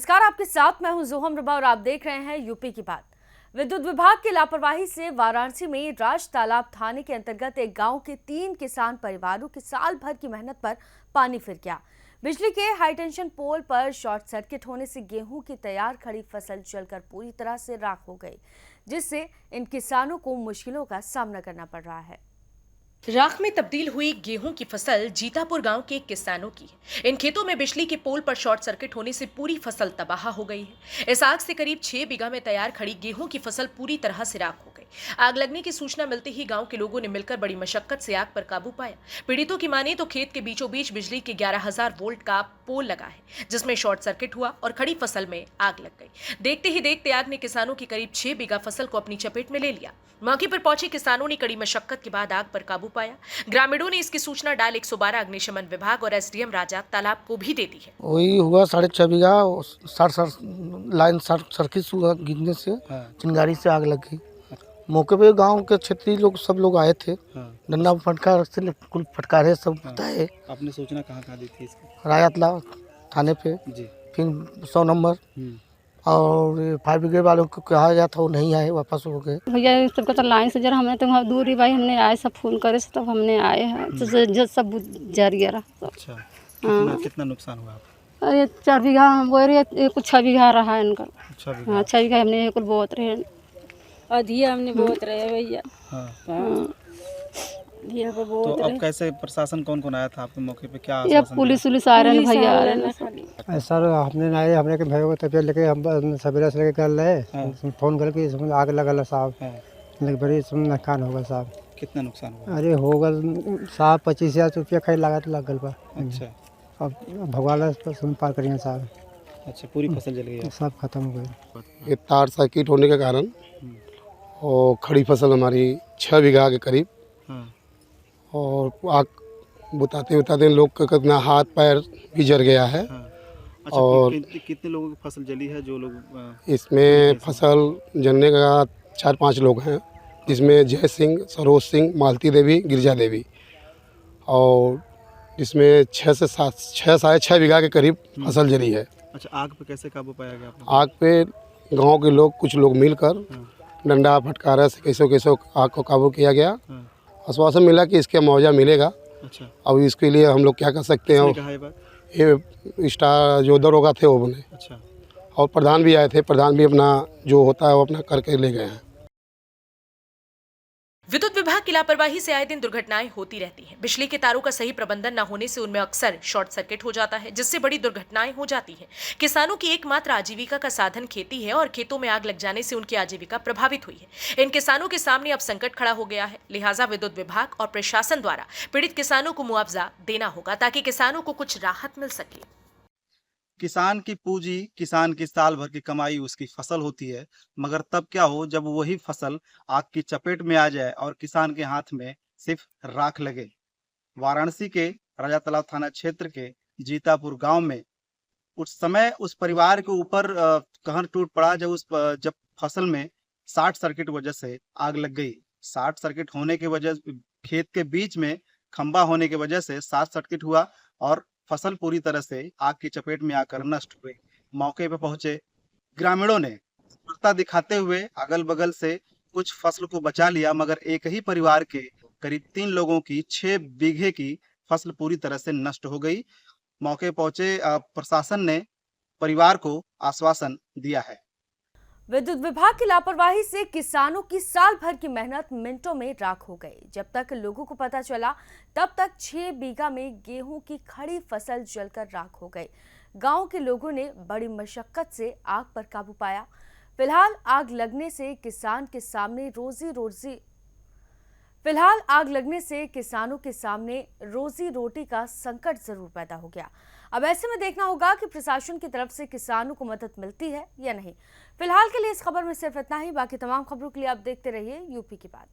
नमस्कार, आपके साथ मैं हूं जोहम रबा और आप देख रहे हैं यूपी की बात। विद्युत विभाग की लापरवाही से वाराणसी में राज तालाब थाने के अंतर्गत एक गांव के 3 किसान परिवारों की साल भर की मेहनत पर पानी फिर गया। बिजली के हाईटेंशन पोल पर शॉर्ट सर्किट होने से गेहूं की तैयार खड़ी फसल जलकर पूरी तरह से राख हो गई, जिससे इन किसानों को मुश्किलों का सामना करना पड़ रहा है। राख में तब्दील हुई गेहूं की फसल जीतापुर गांव के किसानों की है। इन खेतों में बिजली के पोल पर शॉर्ट सर्किट होने से पूरी फसल तबाह हो गई है। इस आग से करीब 6 बीघा में तैयार खड़ी गेहूं की फसल पूरी तरह से राख हो गई। आग लगने की सूचना मिलते ही गांव के लोगों ने मिलकर बड़ी मशक्कत से आग पर काबू पाया। पीड़ितों की माने तो खेत के बीचों बीच बिजली के 11,000 वोल्ट का पोल लगा है, जिसमें शॉर्ट सर्किट हुआ और खड़ी फसल में आग लग गई। देखते ही देखते आग ने किसानों की करीब 6 बीघा फसल को अपनी चपेट में ले लिया। मौके पर पहुंचे किसानों ने कड़ी मशक्कत के बाद आग पर काबू पाया। ग्रामीणों ने इसकी सूचना डाल 112 अग्निशमन विभाग और एसडीएम राजा तालाब को भी दे दी है। वही हुआ 6.5 बीघा लाइन सर्किट हुआ गिरने से चिंगारी से आग लग गई। मौके पे गांव के क्षेत्रीय लोग सब लोग आए थे। डंडा फटकार से कुल फटकारे सब बताए। आपने सूचना कहाँ दी थी इसकी? रायतला थाने पे जी। फिर 100 नंबर और फायर ब्रिगेड वालों को कहा गया था, वो नहीं आए, वापस हो गए। भैया सबका तो लाइन से जरा हमने तो वहाँ दूर ही भाई हमने आए, सब फोन करे से तब हमने आए हैं तो जो सब जर गया रहा। अच्छा, कितना नुकसान हुआ? अरे 4 बीघा हम बोल रहे, कुछ 6 बीघा रहा है इनका। 6 बीघा? हाँ 6 बीघा हमने कुल बोत रहे, अधिया हमने बोत रहे भैया। तो अब कैसे प्रशासन कौन आया था आपके मौके पे? क्या ये पुलिस आ रहे हैं भैया आ रहे हैं। सर हमने आए, हमने के भाई को तबियत लेके हम सवेरे से लेके कर रहे फोन करके इसमें आग लगल साहब। लेकिन बड़ी इसमें नुकसान होगा साहब। कितना नुकसान हुआ? अरे होगा साहब 25,000 रुपया खरीद लागत लगल बा। अच्छा, अब भगवान सुन पार करिए साहब। अच्छा, पूरी फसल जल गई? सब खत्म हो गई। ये तार सर्किट होने के कारण और खड़ी फसल हमारी 6 बीघा के करीब, और आग बुताते लोग का कितना हाथ पैर भी जल गया है। अच्छा, और कितने लोगों की फसल जली है? जो लोग इसमें फसल जलने का 4-5 लोग हैं, जिसमें जय सिंह, सरोज सिंह, मालती देवी, गिरजा देवी, और इसमें 6.5 बीघा के करीब फसल जली है। अच्छा, आग पे कैसे काबू पाया गया आपने? आग पे गांव के लोग कुछ लोग मिलकर डंडा फटकारा से कैसे आग को काबू किया गया। आश्वासन मिला कि इसका मुआवजा मिलेगा। अच्छा, अब इसके लिए हम लोग क्या कर सकते हैं? कहा ये बात? ये स्टार जो दरोगा थे वो बने। अच्छा, और प्रधान भी आए थे, प्रधान भी अपना जो होता है वो अपना करके ले गए हैं। विद्युत विभाग की लापरवाही से आए दिन दुर्घटनाएं होती रहती हैं। बिजली के तारों का सही प्रबंधन न होने से उनमें अक्सर शॉर्ट सर्किट हो जाता है, जिससे बड़ी दुर्घटनाएं हो जाती हैं। किसानों की एकमात्र आजीविका का साधन खेती है और खेतों में आग लग जाने से उनकी आजीविका प्रभावित हुई है। इन किसानों के सामने अब संकट खड़ा हो गया है, लिहाजा विद्युत विभाग और प्रशासन द्वारा पीड़ित किसानों को मुआवजा देना होगा, ताकि किसानों को कुछ राहत मिल सके। किसान की पूंजी, किसान की साल भर की कमाई उसकी फसल होती है, मगर तब क्या हो जब वही फसल आग की चपेट में आ जाए और किसान के हाथ में सिर्फ राख लगे। वाराणसी के राजा तालाब थाना क्षेत्र के जीतापुर गांव में उस समय उस परिवार के ऊपर कहर टूट पड़ा जब फसल में शॉर्ट सर्किट वजह से आग लग गई। शॉर्ट सर्किट होने के वजह खेत के बीच में खंबा होने की वजह से शॉर्ट सर्किट हुआ और फसल पूरी तरह से आग की चपेट में आकर नष्ट हुई। मौके पर पहुंचे ग्रामीणों ने तत्परता दिखाते हुए अगल बगल से कुछ फसल को बचा लिया, मगर एक ही परिवार के करीब 3 लोगों की 6 बीघे की फसल पूरी तरह से नष्ट हो गई। मौके पहुंचे प्रशासन ने परिवार को आश्वासन दिया है। विद्युत विभाग की लापरवाही से किसानों की साल भर की मेहनत मिनटों में राख हो गई। जब तक लोगों को पता चला तब तक 6 बीघा में गेहूं की खड़ी फसल जलकर राख हो गई। गांव के लोगों ने बड़ी मशक्कत से आग पर काबू पाया। फिलहाल आग लगने से किसानों के सामने रोजी रोटी का संकट जरूर पैदा हो गया। अब ऐसे में देखना होगा कि प्रशासन की तरफ से किसानों को मदद मिलती है या नहीं। फिलहाल के लिए इस खबर में सिर्फ इतना ही। बाकी तमाम खबरों के लिए आप देखते रहिए यूपी की बात।